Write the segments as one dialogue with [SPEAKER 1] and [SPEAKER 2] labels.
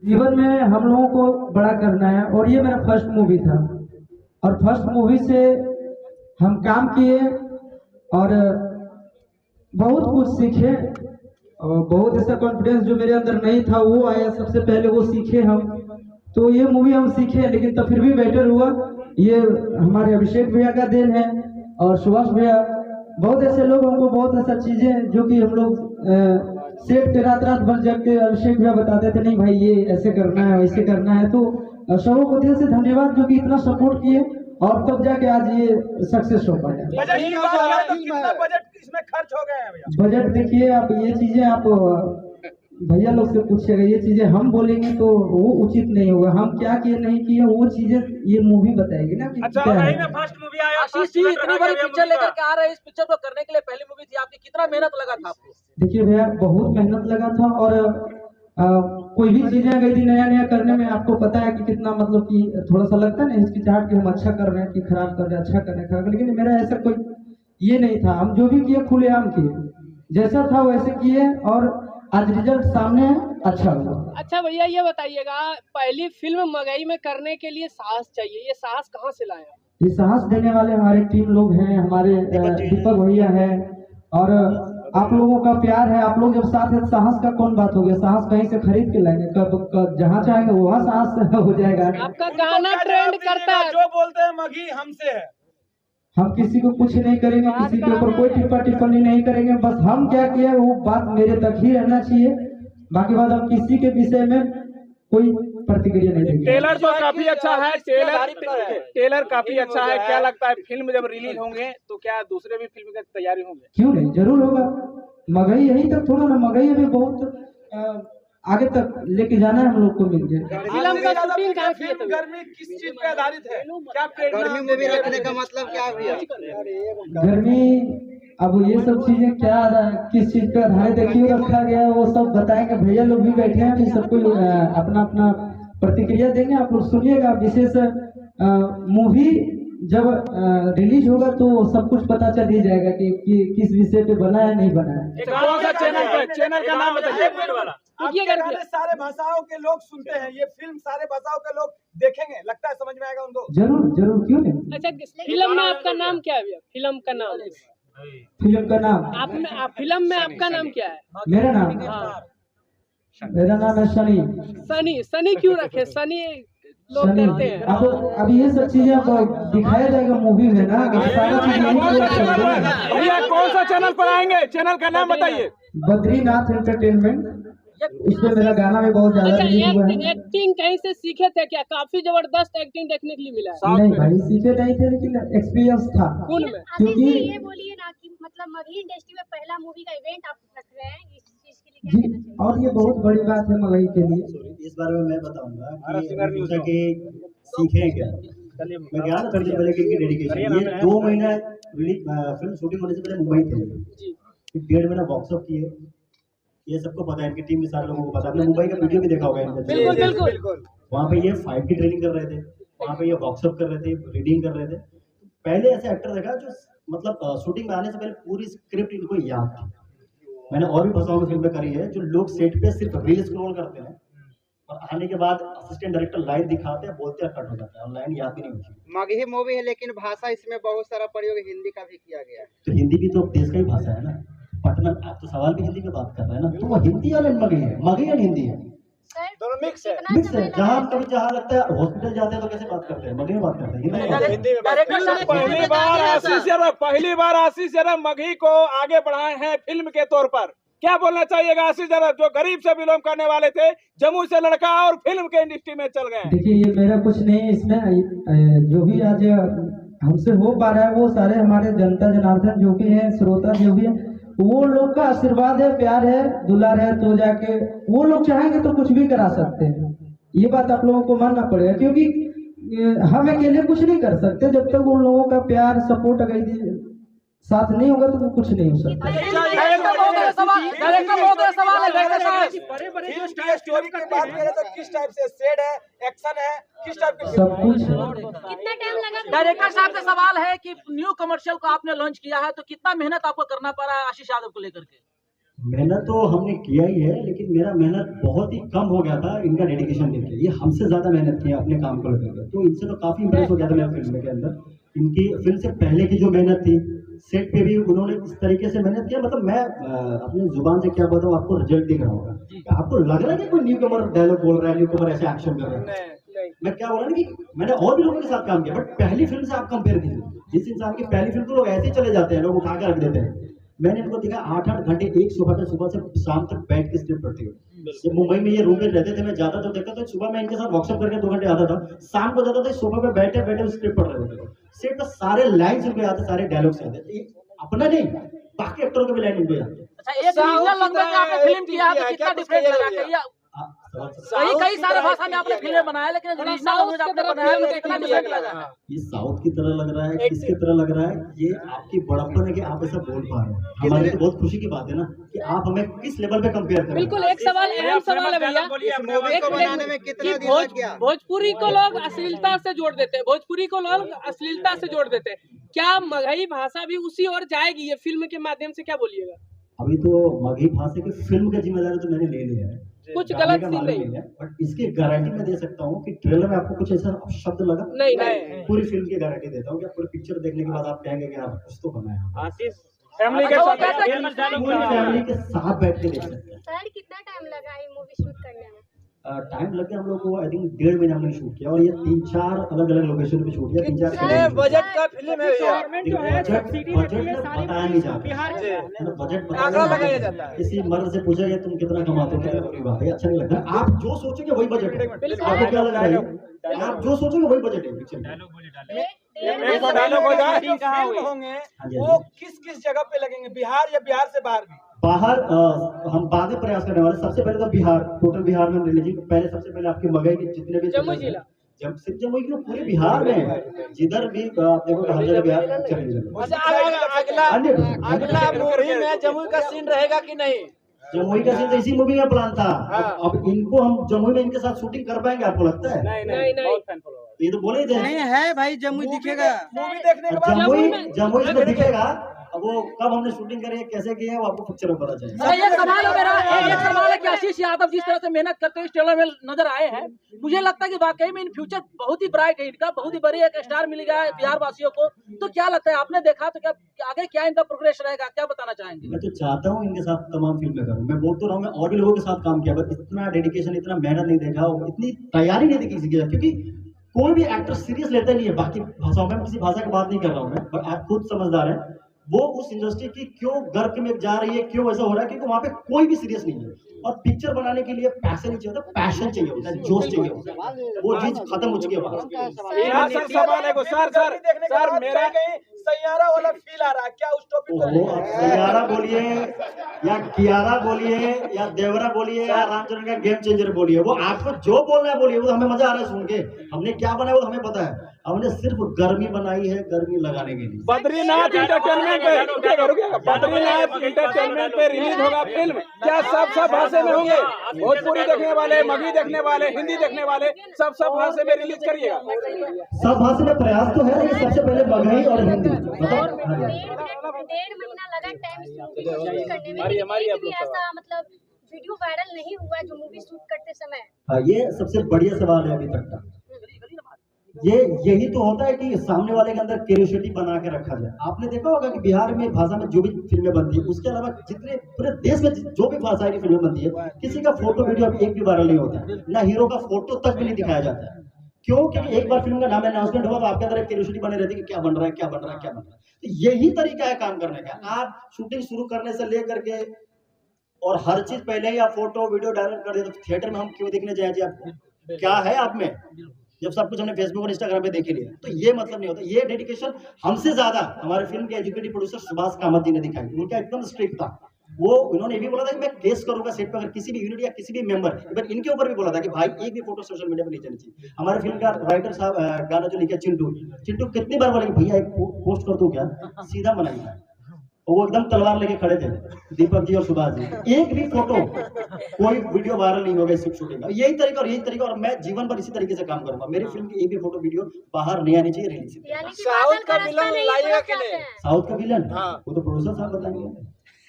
[SPEAKER 1] जीवन में हम लोगों को बड़ा करना है और ये मेरा फर्स्ट मूवी था और फर्स्ट मूवी से हम काम किए और बहुत कुछ सीखे और बहुत ऐसा कॉन्फिडेंस जो मेरे अंदर नहीं था वो आया, सबसे पहले वो सीखे हम। तो ये मूवी हम सीखे लेकिन तब फिर भी बेटर हुआ। ये हमारे अभिषेक भैया का देन है और सुभाष भैया, बहुत ऐसे लोग हमको बहुत ऐसा चीजें जो कि हम लोग सेट पे रात रात भर जग के अभिषेक भैया बताते थे, नहीं भाई ये ऐसे करना है वैसे करना है। तो सबों को दिल से धन्यवाद जो कि इतना सपोर्ट किए और तब जाके आज ये सक्सेस हो पाया।
[SPEAKER 2] बजट इसमें खर्च हो गए हैं भैया?
[SPEAKER 1] बजट देखिए, आप ये चीजें आप भैया लोग से पूछिएगा, ये चीजें हम बोलेंगे तो वो उचित नहीं होगा। हम क्या किए नहीं किए वो चीजें ये मूवी बताएगी ना कि
[SPEAKER 2] अच्छा,
[SPEAKER 1] क्या है।
[SPEAKER 2] में फर्स्ट मूवी आया,
[SPEAKER 3] आशीष जी इतनी बड़ी पिक्चर लेकर के आ रहे हैं, इस पिक्चर को करने के लिए पहली मूवी थी आपकी, कितना मेहनत लगा था आपको?
[SPEAKER 1] देखिए भैया बहुत मेहनत लगा था और कोई भी चीजें अगर यदि नया नया करने में आपको पता है कि कितना मतलब कि थोड़ा सा लगता है ना हिचकिचाहट कि हम अच्छा कर रहे हैं कि खराब कर रहे हैं, अच्छा कर रहे हैं खराब, लेकिन मेरा ऐसा कोई ये नहीं था। हम जो भी किए खुलेआम किए, जैसा था वैसे किए और आज रिजल्ट सामने है, अच्छा हुआ।
[SPEAKER 4] अच्छा भैया ये बताइएगा, पहली फिल्म मगई में करने के लिए साहस चाहिए, ये साहस कहाँ से लाया?
[SPEAKER 1] ये साहस देने वाले हमारे टीम लोग हैं, हमारे दीपक भैया है और आप लोगों का प्यार है। आप लोग जब साथ है, साहस का कौन बात हो गया? साहस कहीं से खरीद के लाएंगे, कब जहाँ चाहेंगे वहाँ साहस हो जाएगा।
[SPEAKER 4] आपका गाना ट्रेंड करता है,
[SPEAKER 2] जो बोलते हैं मगी हमसे है।
[SPEAKER 1] हम किसी को कुछ नहीं करेंगे, किसी के ऊपर कोई टिप्पणी नहीं करेंगे, बस हम क्या किया वो बात मेरे तक ही रहना चाहिए। बाकी बात हम किसी के विषय में कोई प्रतिक्रिया नहीं देंगे।
[SPEAKER 2] ट्रेलर तो काफी अच्छा है, ट्रेलर काफी अच्छा है। क्या लगता है फिल्म जब रिलीज होंगे तो क्या दूसरे भी फिल्म की तैयारी होंगे?
[SPEAKER 1] क्यों नहीं, जरूर होगा। मगही यही तक थोड़ा ना, मगही में बहुत आगे तक लेके जाना है हम लोग को मिलकर।
[SPEAKER 4] फिल्म का शूटिंग कहाँ किए थे?
[SPEAKER 2] गर्मी किस चीज पे आधारित है? क्या
[SPEAKER 3] गर्मी मूवी रखने का मतलब क्या भैया?
[SPEAKER 1] गर्मी अब ये सब चीजें क्या किस चीज पे आधारित है, क्यों रखा गया है, वो सब बताएंगे। भैया लोग भी बैठे हैं, फिर सबको अपना अपना प्रतिक्रिया देंगे, आप लोग सुनिएगा। विशेष मूवी जब रिलीज होगा तो सब कुछ पता चल ही जाएगा कि किस विषय पे बना है नहीं बना है।
[SPEAKER 2] कौन सा चैनल का नाम बताइए।
[SPEAKER 4] ये
[SPEAKER 2] गाने सारे भाषाओं के लोग सुनते हैं, ये फिल्म सारे भाषाओं के लोग देखेंगे, लगता है समझ में आएगा उनको?
[SPEAKER 1] जरूर जरूर, क्यों नहीं।
[SPEAKER 4] अच्छा फिल्म में आपका नाम क्या है भैया? फिल्म का नाम,
[SPEAKER 1] फिल्म का नाम
[SPEAKER 4] आप फिल्म में आपका नाम क्या है?
[SPEAKER 1] मेरा नाम, मेरा नाम है सनी।
[SPEAKER 4] सनी। सनी क्यों रखे? सनी लोग
[SPEAKER 1] सनी
[SPEAKER 4] कहते हैं।
[SPEAKER 1] अब अभी ये सब चीजें अब दिखाया जाएगा मूवी में ना, सारा चीज यहीं पे चल रहा है।
[SPEAKER 2] भैया कौन सा चैनल पर आएंगे? चैनल का नाम बताइए।
[SPEAKER 1] बद्रीनाथ एंटरटेनमेंट, उसमें मेरा गाना भी बहुत ज्यादा रिलीज हुआ है।
[SPEAKER 4] एक्टिंग कहीं से सीखे थे क्या? काफी जबरदस्त एक्टिंग देखने के लिए मिला है।
[SPEAKER 1] नहीं भाई सीखे नहीं थे, लेकिन एक्सपीरियंस था।
[SPEAKER 4] कौन में?
[SPEAKER 1] क्योंकि
[SPEAKER 5] ये बोलिए ना कि मतलब मगही इंडस्ट्री में पहला मूवी का इवेंट आप रख रहे हैं, इस चीज के लिए क्या
[SPEAKER 1] जी,
[SPEAKER 5] कहना चाहिए?
[SPEAKER 1] और ये बहुत बड़ी बात है मगही के लिए।
[SPEAKER 6] इस बारे में मैं बताऊंगा कि सीखे क्या। मैं गया ना थोड़ी देर पहले की डेडिकेशन, ये 2 महीना फिल्म शूटिंग होने से पहले मुंबई थे, 1.5 महीना वर्कशॉप किए। ये सबको पता है, इनकी टीम के सारे लोगों को पता है। आपने मुंबई का वीडियो भी देखा होगा इनका।
[SPEAKER 4] बिल्कुल।
[SPEAKER 6] वहाँ पे ये फाइट की ट्रेनिंग कर रहे थे, वहाँ पे ये वर्कशॉप कर रहे थे, रीडिंग कर रहे थे। पहले ऐसे एक्टर देखा जो मतलब शूटिंग में आने से पहले पूरी स्क्रिप्ट इनको याद थी। मैंने और भी भाषाओं में फिल्में करी है, जो लोग सेट पे सिर्फ रील स्क्रॉल करते हैं और आने के बाद असिस्टेंट डायरेक्टर लाइन दिखाते हैं, बोलते हैं, कट हो जाता है और लाइन याद भी नहीं होती।
[SPEAKER 3] मगही मूवी है लेकिन भाषा इसमें बहुत सारा प्रयोग हिंदी का भी किया गया है।
[SPEAKER 6] तो हिंदी भी तो देश का ही भाषा है ना। पटना आप तो सवाल भी हिंदी में बात कर रहे हैं ना, तो वो हिंदी और मगही है, मगही और हिंदी है,
[SPEAKER 2] दोनों मिक्स है।
[SPEAKER 6] मिक्स है। जहाँ कभी जहाँ लगता है हॉस्पिटल जाते हैं तो कैसे बात करते हैं, मगही में बात करते हैं, हिंदी में।
[SPEAKER 2] पहली बार आशीष जरा मगही को आगे बढ़ाए हैं फिल्म के तौर पर। क्या बोलना चाहिएगा आशीष जरा, जो गरीब से बिलोंग करने वाले थे, जम्मू से लड़का और फिल्म के इंडस्ट्री में चल गए?
[SPEAKER 1] देखिए ये मेरा कुछ नहीं है इसमें, जो भी आज हमसे हो पा रहा है वो सारे हमारे जनता जनार्दन जो भी है, श्रोता जो भी है, वो लोग का आशीर्वाद है, प्यार है, दुलार है, तो जाके वो लोग चाहेंगे तो कुछ भी करा सकते हैं। ये बात आप लोगों को मानना पड़ेगा, क्योंकि हम अकेले कुछ नहीं कर सकते। जब तक उन लोगों का प्यार सपोर्ट अगर साथ नहीं होगा तो कुछ नहीं हो सकता।
[SPEAKER 2] स्टोरी की बात करें तो किस टाइप से सेड है, एक्शन है, किस टाइप की
[SPEAKER 1] सब कुछ है।
[SPEAKER 5] कितना टाइम लगा?
[SPEAKER 3] डायरेक्टर साहब से सवाल है कि न्यू कमर्शियल को आपने लॉन्च किया है तो कितना मेहनत आपको करना पड़ा है आशीष यादव को लेकर के?
[SPEAKER 6] मेहनत तो हमने किया ही है, लेकिन मेरा मेहनत बहुत ही कम हो गया था इनका डेडिकेशन देख के। ये हमसे ज्यादा मेहनत की है अपने काम को लेकर के, तो इनसे तो काफी इंप्रेस हो गया था मैं फिल्म के अंदर। इनकी फिल्म से पहले की जो मेहनत थी, सेट पे भी उन्होंने इस तरीके से मेहनत किया, मतलब मैं अपनी जुबान से क्या बताऊँ, आपको रिजल्ट दिख रहा होगा। आपको लग रहा है कि कोई न्यू कमर डायलॉग बोल रहा है, न्यू कमर ऐसे एक्शन कर रहा है। मैं क्या बोला ना कि मैंने और भी लोगों के साथ काम किया, बट पहली फिल्म से आप कंपेयर कीजिए। जिस इंसान की पहली फिल्म, तो लोग ऐसे ही चले जाते हैं, लोग उठा के रख देते हैं। मैंने इनको देखा 8-8 घंटे एक सोफा पे सुबह से शाम तक बैठ के स्क्रिप्ट पढ़ते हुए। जब मुंबई में ये रूम में रहते थे, मैं जाता तो देखता था, सुबह मैं इनके साथ वर्कशॉप करके 2 घंटे आता था, शाम को जाता था सोफा पे बैठे बैठे स्क्रिप्ट पढ़ रहे होते थे। सेट पे सारे लाइन्स उनको याद है, सारे डायलॉग्स याद है, अपना नहीं बाकी एक्टरों के भी लाइन उनको याद है।
[SPEAKER 3] अच्छा, एक रीजनल लैंग्वेज में आपने फिल्म किया है, तो कितना डिफरेंस लगा? कई सारे भाषा में आपने फिल्में बनाया, लेकिन रीजनल लैंग्वेज आपने बनाया तो कितना डिफरेंस लगा?
[SPEAKER 6] ये साउथ की तरह लग रहा है, किसकी तरह लग रहा है? ये आपकी बड़प्पन है कि आप ऐसा बोल पा रहे हैं। हमारे लिए बहुत खुशी की बात है ना कि आप हमें किस लेवल पे कंपेयर कर रहे हैं।
[SPEAKER 4] बिल्कुल, एक सवाल, अहम सवाल है भैया, भोजपुरी को लोग अश्लीलता से जोड़ देते हैं, भोजपुरी को लोग अश्लीलता से जोड़ देते हैं, क्या मगही भाषा भी उसी ओर जाएगी ये फिल्म के माध्यम से, क्या बोलिएगा?
[SPEAKER 6] अभी तो मगही भाषा की फिल्म का जिम्मेदारी तो मैंने ले लिया है,
[SPEAKER 4] कुछ गलत सीन नहीं है,
[SPEAKER 6] बट इसकी गारंटी मैं दे सकता हूँ कि ट्रेलर में आपको कुछ ऐसा शब्द लगा
[SPEAKER 4] नहीं।
[SPEAKER 6] पूरी फिल्म की गारंटी देता हूँ कि पूरी पिक्चर देखने के बाद आप कहेंगे कि आप कुछ तो बनाया।
[SPEAKER 2] फैमिली के साथ
[SPEAKER 6] पूरी फैमिली के साथ बैठ के देख सकते हैं।
[SPEAKER 5] सर कितना टाइम लगा ये मूवी शूट करने में?
[SPEAKER 6] टाइम लग गया हम लोग को, आई थिंक 1.5 महीना हमने शूट किया, और ये 3-4 अलग अलग लोकेशन पे शूट किया। 3-4
[SPEAKER 3] बजट का फिल्म है
[SPEAKER 6] बजट बताया नहीं जाता, बजट बताया जाता है। किसी मर्द से पूछा गया तुम कितना कमाते हो, कितना बुरी बात है, अच्छा नहीं लगता। आप जो सोचोगे वही बजट है, आपको क्या लग रहा है? आप जो सोचोगे वही बजट है पिक्चर में।
[SPEAKER 2] डायलॉग हो जाए, जो फिल्म होंगे वो किस किस जगह पे लगेंगे, बिहार या बिहार से बाहर भी?
[SPEAKER 6] बाहर हम बाद में प्रयास करने वाले। सबसे पहले तो बिहार, टोटल बिहार में रिलीजिंग पहले, सबसे पहले आपके मगही के जितने भी
[SPEAKER 4] जमुई जिला,
[SPEAKER 6] जब सिर्फ जमुई क्यों, पूरे बिहार में जिधर भी आप देखो हर जगह बिहार चले
[SPEAKER 3] अगला मूवी में जमुई का सीन रहेगा कि नहीं?
[SPEAKER 6] जमुई का सीन तो इसी मूवी में प्लान था। अब इनको हम जमुई में इनके साथ शूटिंग कर पाएंगे, आपको लगता है?
[SPEAKER 4] नहीं।
[SPEAKER 6] ये तो बोले थे
[SPEAKER 1] नहीं है भाई, जमुई दिखेगा,
[SPEAKER 2] मूवी देखने के बाद
[SPEAKER 6] जमुई इसमें दिखेगा। अब वो कब हमने शूटिंग करी है, कैसे की है, वो आपको पिक्चर में पता चलेगा।
[SPEAKER 3] एक सवाल है मेरा, एक सवाल है कि आशीष यादव जिस तरह से मेहनत करते हुए इस ट्रेलर में नजर आए हैं, मुझे लगता है कि वाकई में इन फ्यूचर बहुत ही ब्राइट है, इनका बहुत ही बड़ी एक स्टार मिल गया है बिहार वासियों को। तो क्या लगता है, आपने देखा तो क्या आगे क्या इनका प्रोग्रेस रहेगा, क्या बताना चाहेंगे?
[SPEAKER 6] मैं तो चाहता हूँ इनके साथ तमाम फिल्में करूँ। मैं बोल तो रहा हूँ, मैं और भी लोगों के साथ काम किया, बट इतना डेडिकेशन, इतना मेहनत नहीं देखा, इतनी तैयारी नहीं देखी किसी की, क्योंकि कोई भी एक्टर सीरियस लेता नहीं है। बाकी भाषाओं में किसी भाषा की बात नहीं कर रहा हूँ मैं, बट आप खुद समझदार हैं, वो उस इंडस्ट्री की क्यों गर्क में जा रही है, क्यों ऐसा हो रहा है, क्योंकि वहाँ पे कोई भी सीरियस नहीं है। और पिक्चर बनाने के लिए पैसे नहीं चाहिए होता, पैशन चाहिए होता है, जोश चाहिए होता है, वो चीज खत्म हो चुकी है वहाँ।
[SPEAKER 2] सर सवाल है, सर मेरा सैयारा वाला फील आ रहा है क्या उस टॉपिक
[SPEAKER 6] पर? सैयारा बोलिए या कियारा बोलिए या देवरा बोलिए या रामचरण का गेम चेंजर बोलिए, वो आपको जो बोलना है बोलिए, वो हमें मजा आ रहा है सुन के। हमने क्या बनाया वो हमें पता है, हमने सिर्फ गर्मी बनाई है, गर्मी लगाने के लिए।
[SPEAKER 2] बद्रीनाथ इंटरटेनमेंट पे रिलीज होगा फिल्म, क्या सब भाषा में होंगे? भोजपुरी देखने वाले, मगही देखने वाले, हिंदी देखने वाले, सब भाषा में रिलीज करिएगा?
[SPEAKER 6] सब भाषा में प्रयास तो है, लेकिन सबसे पहले मगही और हिंदी।
[SPEAKER 5] 1.5 महीना लगा टाइम शूट करने में, लेकिन ऐसा मतलब वीडियो वायरल नहीं हुआ जो मूवी शूट करते समय?
[SPEAKER 6] हाँ, ये सबसे बढ़िया सवाल है अभी तक का। यही तो होता है कि सामने वाले के अंदर क्यूरियोसिटी बना के रखा जाए। आपने देखा होगा कि बिहार में भाषा में जो भी फिल्में बनती है, उसके अलावा जितने पूरे देश में जो भी भाषा की फिल्में बनती है, किसी का फोटो वीडियो अभी एक भी वायरल नहीं होता है, ना हीरो का फोटो तक भी नहीं दिखाया जाता है। क्यों? क्योंकि एक बार फिल्म का नाम अनाउंसमेंट हुआ तो आपके अंदर एक क्यूरियोसिटी बनी रहती है कि क्या बन रहा है, क्या बन रहा है, क्या बन रहा है। तो यही तरीका है काम करने का। आप शूटिंग शुरू करने से लेकर के और हर चीज पहले ही आप फोटो वीडियो डाउनलोड कर दे, तो थिएटर में हम क्यों देखने जाए? आपको क्या है आप में, जब सब कुछ हमने फेसबुक और इंस्टाग्राम पे देख लिया। तो ये मतलब नहीं होता। ये डेडिकेशन हमसे ज्यादा हमारे फिल्म के एजुकेटिव प्रोड्यूसर सुभाष कामत जी ने दिखाई। उनका एकदम स्ट्रिक्ट था। वो उन्होंने ये भी बोला था कि मैं केस करूंगा सेट पर अगर किसी भी यूनिट या किसी भी मेंबर, इवन इनके ऊपर भी बोला था कि भाई एक भी फोटो सोशल मीडिया पे नहीं जानी चाहिए। हमारे फिल्म का राइटर साहब गाना जो लिखा चिंटू कितनी बार बोले भैया एक पोस्ट कर दूं क्या, सीधा बनाइए। वो एकदम तलवार लेके खड़े थे दीपक जी और सुभाष जी। एक भी फोटो कोई वीडियो वायरल नहीं होगा इस शूटिंग का। यही तरीका और मैं जीवन भर इसी तरीके से काम करूंगा। मेरी फिल्म की एक भी फोटो वीडियो बाहर नहीं आनी चाहिए रिलीज।
[SPEAKER 3] साउथ का विलन लाइएगा कि नहीं?
[SPEAKER 6] साउथ का विलन वो तो प्रोड्यूसर साहब बताएंगे।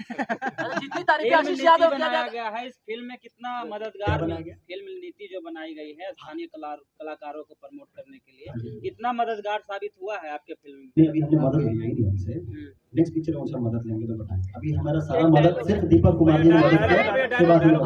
[SPEAKER 3] जितनी तारीफ आशीष यादव किया
[SPEAKER 7] बनाया
[SPEAKER 3] जाता
[SPEAKER 7] गया है इस फिल्म में कितना
[SPEAKER 6] क्या
[SPEAKER 7] मददगार
[SPEAKER 6] बनाया गया?
[SPEAKER 7] फिल्म नीति जो बनाई गई है स्थानीय कलाकारों को प्रमोट करने के लिए कितना मददगार साबित हुआ है आपके फिल्म में?
[SPEAKER 6] नहीं, अभी हमने मदद लिया ही नहीं हमसे। नेक्स्ट पिक्चर कौन सा मदद लेंगे तो बताएं। अभी हमारा सारा मदद सिर्फ दीपक कुमार जी ने मदद किया, उसके बाद हम लोग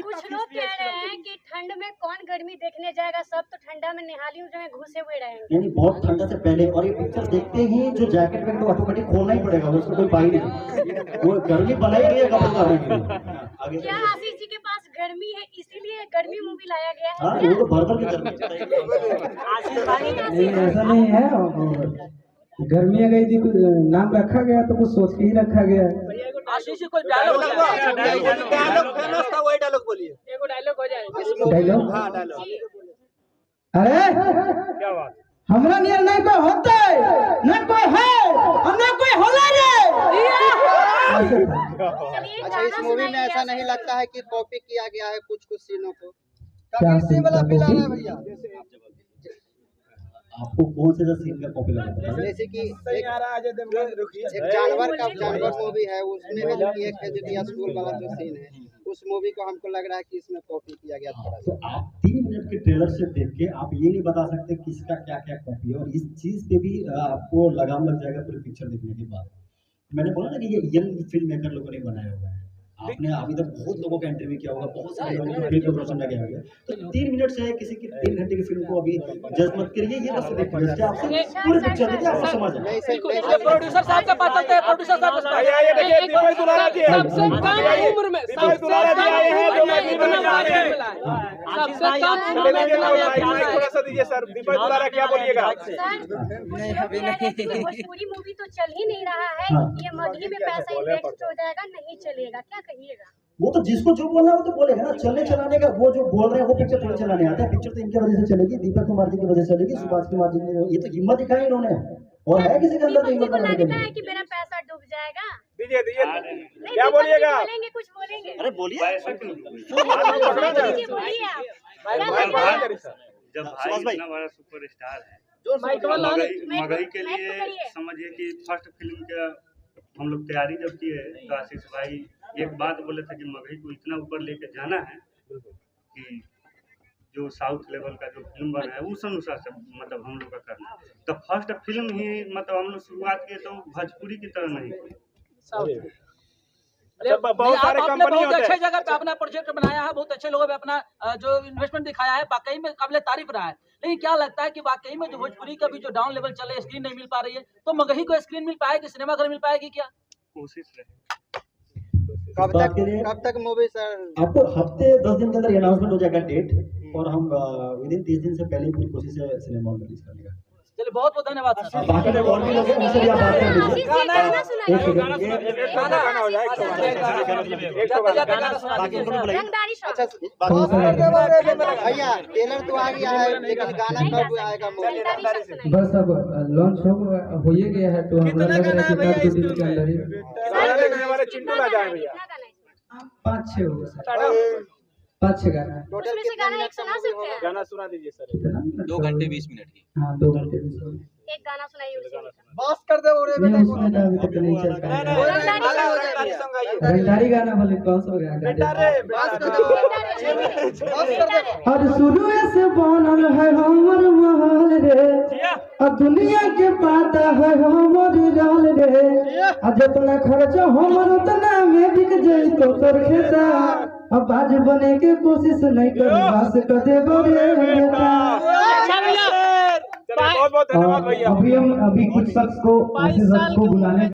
[SPEAKER 5] कुछ लोग कह रहे हैं कि ठंड में कौन गर्मी देखने जाएगा, सब तो ठंडा में निहालियों जो है घुसे हुए रहेंगे।
[SPEAKER 6] यानी बहुत ठंडा से पहले, और ये पिक्चर देखते ही जो जैकेट में तो ऑटोमेटिक खोलना ही पड़ेगा, उसको कोई पाई नहीं, वो गर्मी बनाई गई है कपड़े उतारने के लिए। आगे
[SPEAKER 5] क्या आशीष जी के पास गर्मी है इसीलिए गर्मी मूवी लाया गया है?
[SPEAKER 6] हाँ, वो तो भर के गर्मी
[SPEAKER 1] नहीं, ऐसा नहीं है। और गर्मी आ गई थी, कुछ नाम रखा गया तो कुछ सोच के ही रखा गया है।
[SPEAKER 3] आशीष जी कोई डायलॉग
[SPEAKER 4] वही डायलॉग बोलिए, एगो डायलॉग हो जाए।
[SPEAKER 1] डायलॉग?
[SPEAKER 4] हाँ डायलॉग।
[SPEAKER 1] अरे
[SPEAKER 2] क्या बात,
[SPEAKER 1] हमरा नियर नहीं कोई होते, न कोई है और न कोई होला रे। ऐसे था।
[SPEAKER 5] चलिए
[SPEAKER 8] अच्छा, इस मूवी में ऐसा नहीं लगता है कि कॉपी किया गया है कुछ सीनों को?
[SPEAKER 1] क्या सीन वाला फील आ रहा है
[SPEAKER 8] भैया?
[SPEAKER 6] आपको कौन से सीन का कॉपी लगा था?
[SPEAKER 8] जैसे कि एक जानवर मूवी है, उसमें भी जो एक है जो दिया स्कूल वाला जो सीन है, उस मूवी को हमको लग रहा है कि इसमें कॉपी किया गया थोड़ा
[SPEAKER 6] तो आप 3 मिनट के ट्रेलर से देख के आप ये नहीं बता सकते किसका क्या क्या कॉपी है, और इस चीज पे भी आपको लगाम लग जाएगा पूरी पिक्चर देखने के बाद। मैंने बोला ना कि ये यंग फिल्म मेकर लोगों ने बनाया हुआ है। आपने अभी तक बहुत लोगों का इंटरव्यू किया होगा, बहुत सारे लोगों को फील्ड रोशन लगे होंगे, तो 3 मिनट से किसी की 3 घंटे की फिल्म को अभी जज मत करिए। ये बस देखिए आपसे पूरी पिक्चर देखिए, आपको समझ आए।
[SPEAKER 3] प्रोड्यूसर साहब के पास चलते हैं। प्रोड्यूसर साहब
[SPEAKER 2] आइए देखिए दीपक दुलारा जी हैं।
[SPEAKER 4] सबसे कम उम्र में
[SPEAKER 2] दीपक दुलारा जी आए हैं जो मछली बना रहे हैं।
[SPEAKER 4] सबसे कम उम्र में
[SPEAKER 2] थोड़ा सा दीजिए सर। दीपक दुलारा क्या बोलिएगा?
[SPEAKER 5] भोजपुरी मूवी तो चल ही नहीं रहा है, ये मगही में पैसा इन्वेस्ट हो जाएगा, नहीं चलेगा, क्या कहिएगा?
[SPEAKER 6] वो तो जिसको जो बोलना है वो तो बोलेगा ना। चलने चलाने का वो जो बोल रहे हैं वो पिक्चर थोड़ा चलाने आता है। पिक्चर तो इनकी वजह से चलेगी, दीपक कुमार जी की वजह से चलेगी, सुभाष कुमार जी ने ये तो हिम्मत दिखाई इन्होंने, और है किसी के अंदर हिम्मत बनाने के
[SPEAKER 5] लगता
[SPEAKER 6] लिए।
[SPEAKER 5] है कि मेरा पैसा डूब जाएगा।
[SPEAKER 2] दीजिए दीजिए,
[SPEAKER 5] नहीं,
[SPEAKER 2] क्या बोलिएगा?
[SPEAKER 5] बोलेंगे, कुछ बोलेंगे।
[SPEAKER 6] अरे बोलिए।
[SPEAKER 5] बोलिए आप।
[SPEAKER 9] जब भाई इतना बड़ा सुपरस्टार है, मगही के लिए समझिए कि फर्स्ट फिल्म का हम लोग तैयारी जब किए तो आशीष भाई एक बात बोले थे कि मगही को इतना ऊपर लेके जाना है कि जो साउथ लेवल का जो फिल्म बना है उस अनुसार से मतलब हम लोग का करना है। तो फर्स्ट फिल्म ही मतलब हम लोग शुरुआत किए तो भोजपुरी की तरह नहीं हुई।
[SPEAKER 2] बहुत सारे कंपनी
[SPEAKER 3] बहुत
[SPEAKER 2] होते
[SPEAKER 3] अच्छे
[SPEAKER 2] हैं।
[SPEAKER 3] जगह पे अपना प्रोजेक्ट बनाया है, बहुत अच्छे लोगों पे अपना जो इन्वेस्टमेंट दिखाया है, वाकई में काबिल तारीफ रहा है। लेकिन क्या लगता है कि वाकई में जो भोजपुरी का भी जो डाउन लेवल चले, स्क्रीन नहीं मिल पा रही है, तो मगही को स्क्रीन मिल पाएगी, सिनेमा घर मिल पाएगी क्या?
[SPEAKER 9] कोशिश रहे।
[SPEAKER 8] कब तक मूवी सर?
[SPEAKER 6] आपको हफ्ते 10 दिन के अंदर अनाउंसमेंट हो जाएगा डेट, और हम विदिन 30 दिन से पहले पूरी कोशिश है सिनेमा में रिलीज करने का।
[SPEAKER 3] चलिए बहुत बहुत धन्यवाद सर।
[SPEAKER 6] बाकी लोग और भी लोग हैं, उनसे भी आप बात कर लीजिए।
[SPEAKER 5] गाना सुनाइए।
[SPEAKER 2] गाना हो जाए,
[SPEAKER 5] रंगदारी शॉट।
[SPEAKER 8] भैया ट्रेलर तो आ गया है, लेकिन गाना कब आएगा मूवी?
[SPEAKER 5] रंगदारी शॉट सुनाइए।
[SPEAKER 1] बस अब लॉन्च हो ही गया है, तो हमरा लग रहा है कि 1-2 दिन के अंदर ही
[SPEAKER 2] हमारे चिंटू ना जाए भैया।
[SPEAKER 1] 5-6 होगा, 5-6 गाना।
[SPEAKER 5] उसमें से गाना एक सुना सकते हैं?
[SPEAKER 2] गाना सुना दीजिए सर।
[SPEAKER 1] कितना?
[SPEAKER 7] 2 घंटे 20 मिनट की।
[SPEAKER 1] हाँ, 2 घंटे 20 मिनट।
[SPEAKER 5] एक गाना सुनाइए उसमें।
[SPEAKER 8] बस कर दे
[SPEAKER 1] नहीं, उसमें तो अभी तक नहीं चल पाया है। रंगदारी गाना बोले कौन सा गाना? और शुरू से बनल है हमर महल रे, और दुनिया के पाता है हमर राल रे, और जितना खर्चा हमर उतना में बिक जाई तो तोर खेता, अब आज बने के कोशिश नहीं कर बस कर दे बड़े बेटा।
[SPEAKER 2] बहुत बहुत धन्यवाद भैया।
[SPEAKER 1] अभी कुछ शख्स को बुलाने